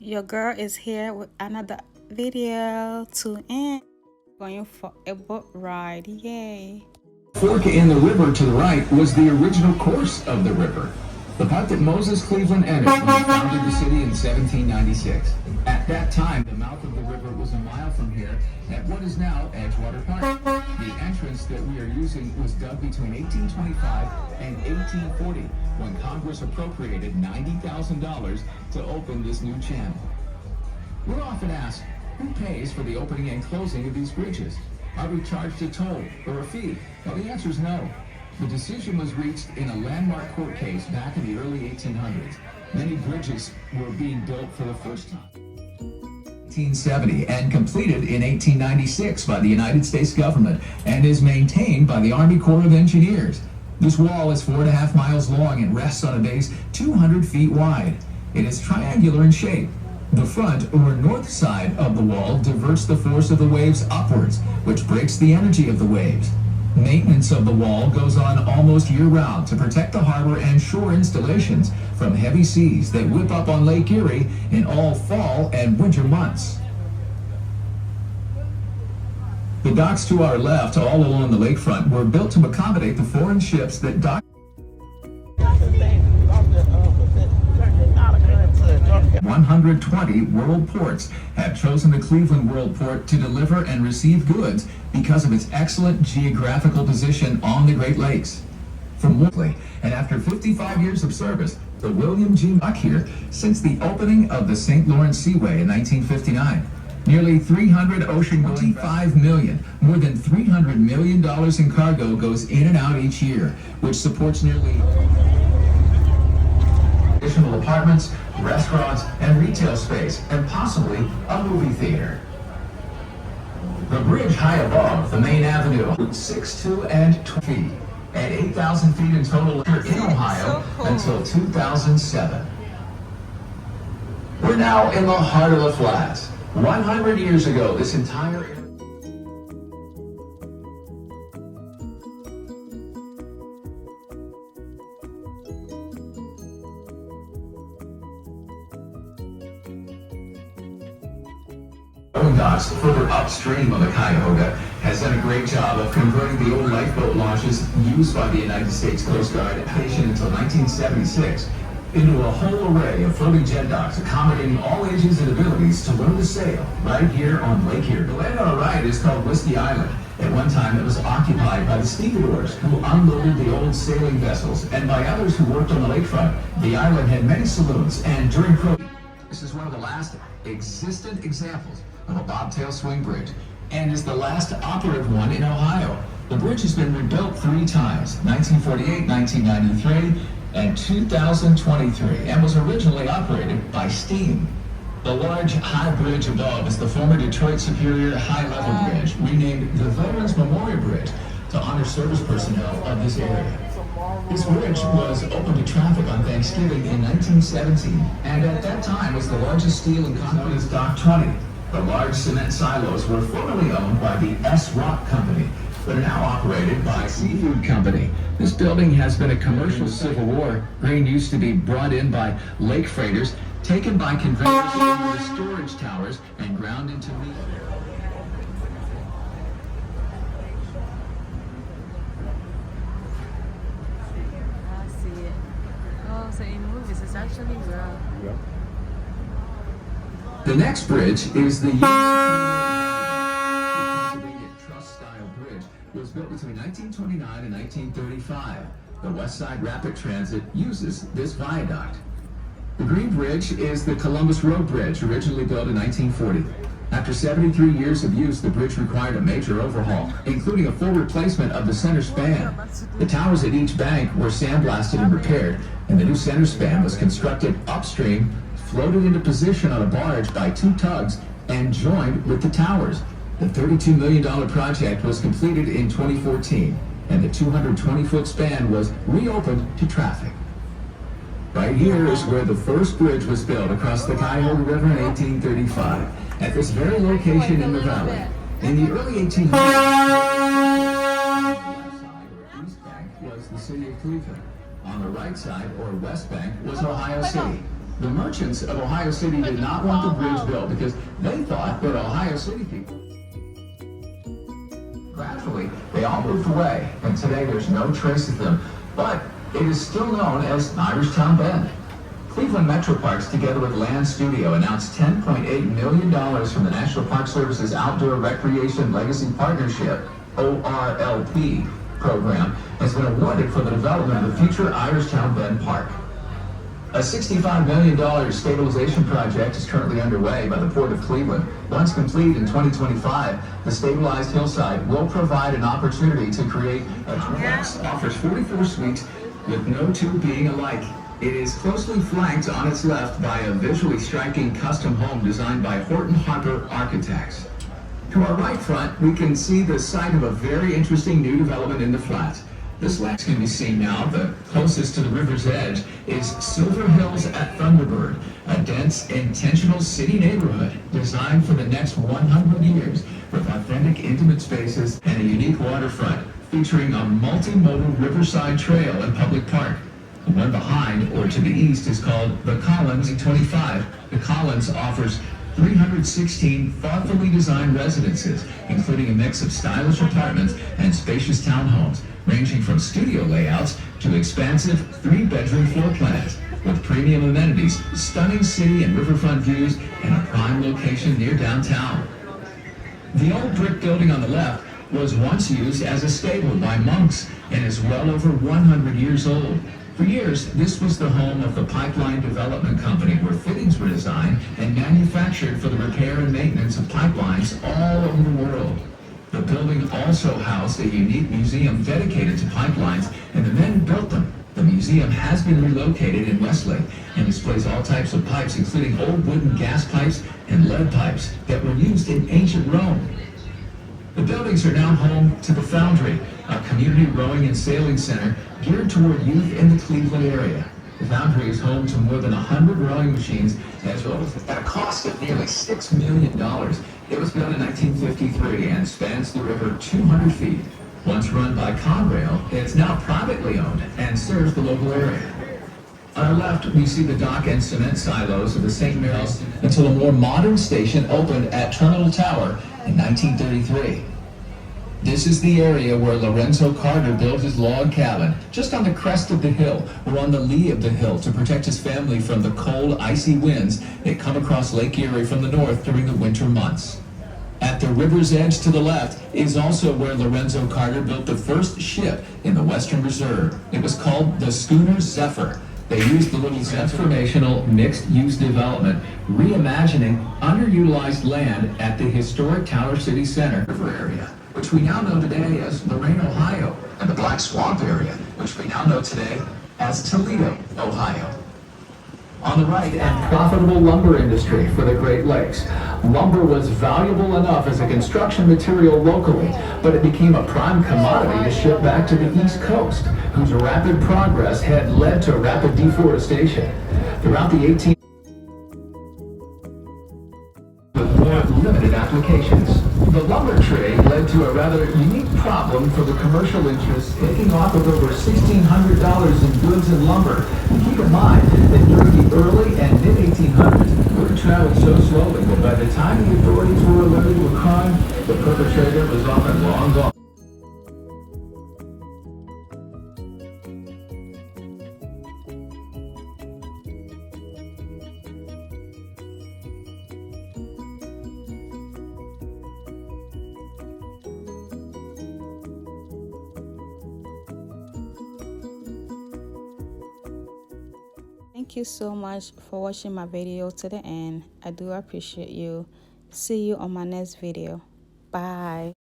Your girl is here with another video. Tune in. Going for a boat ride. Yay. Fork in the river to the right was the original course of the river, the part that Moses Cleveland entered when he founded the city in 1796. At that time, the mouth of the river was a mile from here at what is now Edgewater Park. The entrance that we are using was dug between 1825 and 1840 when Congress appropriated $90,000 to open this new channel. We're often asked, who pays for the opening and closing of these bridges? Are we charged a toll or a fee? Well, the answer is no. The decision was reached in a landmark court case back in the early 1800s. Many bridges were being built for the first time. 1870 and completed in 1896 by the United States government and is maintained by the Army Corps of Engineers. This wall is 4.5 miles long and rests on a base 200 feet wide. It is triangular in shape. The front or north side of the wall diverts the force of the waves upwards, which breaks the energy of the waves. Maintenance of the wall goes on almost year-round to protect the harbor and shore installations from heavy seas that whip up on Lake Erie in all fall and winter months. The docks to our left, all along the lakefront, were built to accommodate the foreign ships that dock. 120 world ports have chosen the Cleveland World Port to deliver and receive goods because of its excellent geographical position on the Great Lakes. From Woodley, and after 55 years of service, the William G. Dock here since the opening of the St. Lawrence Seaway in 1959. Nearly 300 ocean 25 million, more than $300 million in cargo goes in and out each year, which supports nearly additional apartments, restaurants, and retail space, and possibly a movie theater. The bridge high above the main avenue, 6'2" and 20 feet, at 8,000 feet in total in Ohio until 2007. We're now in the heart of the flats. 100 years ago, this entire area docks further upstream of the Cuyahoga has done a great job of converting the old lifeboat launches used by the United States Coast Guard station until 1976 into a whole array of floating jet docks accommodating all ages and abilities to learn to sail right here on Lake Erie. The land on our right is called Whiskey Island. At one time it was occupied by the stevedores who unloaded the old sailing vessels and by others who worked on the lakefront. The island had many saloons and during this is one of the last existent examples of a bobtail swing bridge and is the last operative one in Ohio. The bridge has been rebuilt 3 times, 1948, 1993, and 2023, and was originally operated by steam. The large high bridge above is the former Detroit Superior High Level Bridge, renamed the Veterans Memorial Bridge to honor service personnel of this area. This bridge was open to traffic on Thanksgiving in 1917, and at that time was the largest steel and concrete Dock 20. The large cement silos were formerly owned by the S. Rock Company, but are now operated by Seafood Company. This building has been a commercial Civil War. Grain used to be brought in by lake freighters, taken by conveyors into the storage towers, and ground into meat. I see it. Oh, so in movies it's actually real. Yep. The next bridge is the Pennsylvania Truss-style bridge. It was built between 1929 and 1935. The West Side Rapid Transit uses this viaduct. The Green Bridge is the Columbus Road Bridge, originally built in 1940. After 73 years of use, the bridge required a major overhaul, including a full replacement of the center span. The towers at each bank were sandblasted and repaired, and the new center span was constructed upstream, floated into position on a barge by 2 tugs, and joined with the towers. The $32 million project was completed in 2014, and the 220-foot span was reopened to traffic. Right here is where the first bridge was built across the Cuyahoga River in 1835, at this very location in the valley. In the early 1800s, the left side or east bank was the city of Cleveland. On the right side or west bank was Ohio City. The merchants of Ohio City did not want the bridge built because they thought that Ohio City people... Gradually, they all moved away, and today there's no trace of them, but it is still known as Irishtown Bend. Cleveland Metro Parks, together with Land Studio, announced $10.8 million from the National Park Service's Outdoor Recreation Legacy Partnership, ORLP, program, has been awarded for the development of the future Irishtown Bend Park. A $65 million stabilization project is currently underway by the Port of Cleveland. Once complete in 2025, the stabilized hillside will provide an opportunity to create a duplex. Offers 44 suites with no two being alike. It is closely flanked on its left by a visually striking custom home designed by Horton Harper Architects. To our right front, we can see the site of a very interesting new development in the flats. This land can be seen now. The closest to the river's edge is Silver Hills at Thunderbird, a dense, intentional city neighborhood designed for the next 100 years with authentic, intimate spaces and a unique waterfront featuring a multimodal riverside trail and public park. The one behind or to the east is called the Collins 25. The Collins offers 316 thoughtfully designed residences, including a mix of stylish apartments and spacious townhomes, ranging from studio layouts to expansive 3-bedroom floor plans, with premium amenities, stunning city and riverfront views, and a prime location near downtown. The old brick building on the left was once used as a stable by monks and is well over 100 years old. For years, this was the home of the Pipeline Development Company, where fittings were designed and manufactured for the repair and maintenance of pipelines all over the world. The building also housed a unique museum dedicated to pipelines and the men who built them. The museum has been relocated in Westlake and displays all types of pipes, including old wooden gas pipes and lead pipes that were used in ancient Rome. The buildings are now home to the Foundry, a community rowing and sailing center geared toward youth in the Cleveland area. The Foundry is home to more than 100 rowing machines, as well as at a cost of nearly $6 million. It was built in 1953 and spans the river 200 feet. Once run by Conrail, it's now privately owned and serves the local area. On our left, we see the dock and cement silos of the St. Mary's until a more modern station opened at Terminal Tower in 1933. This is the area where Lorenzo Carter built his log cabin, just on the crest of the hill, or on the lee of the hill, to protect his family from the cold, icy winds that come across Lake Erie from the north during the winter months. At the river's edge to the left is also where Lorenzo Carter built the first ship in the Western Reserve. It was called the schooner Zephyr. They used the little transformational mixed-use development, reimagining underutilized land at the historic Tower City Center river area, which we now know today as Lorain, Ohio, and the Black Swamp area, which we now know today as Toledo, Ohio. On the right, and profitable lumber industry for the Great Lakes. Lumber was valuable enough as a construction material locally, but it became a prime commodity to ship back to the East Coast, whose rapid progress had led to rapid deforestation. Throughout the 18th with more limited applications. The lumber trade led to a rather unique problem for the commercial interests, taking off with over $1,600 in goods and lumber. And keep in mind that during the early and mid-1800s, word traveled so slowly that by the time the authorities were alerted to a crime, the perpetrator was often long gone. Thank you so much for watching my video to the end. I do appreciate you. See you on my next video. Bye.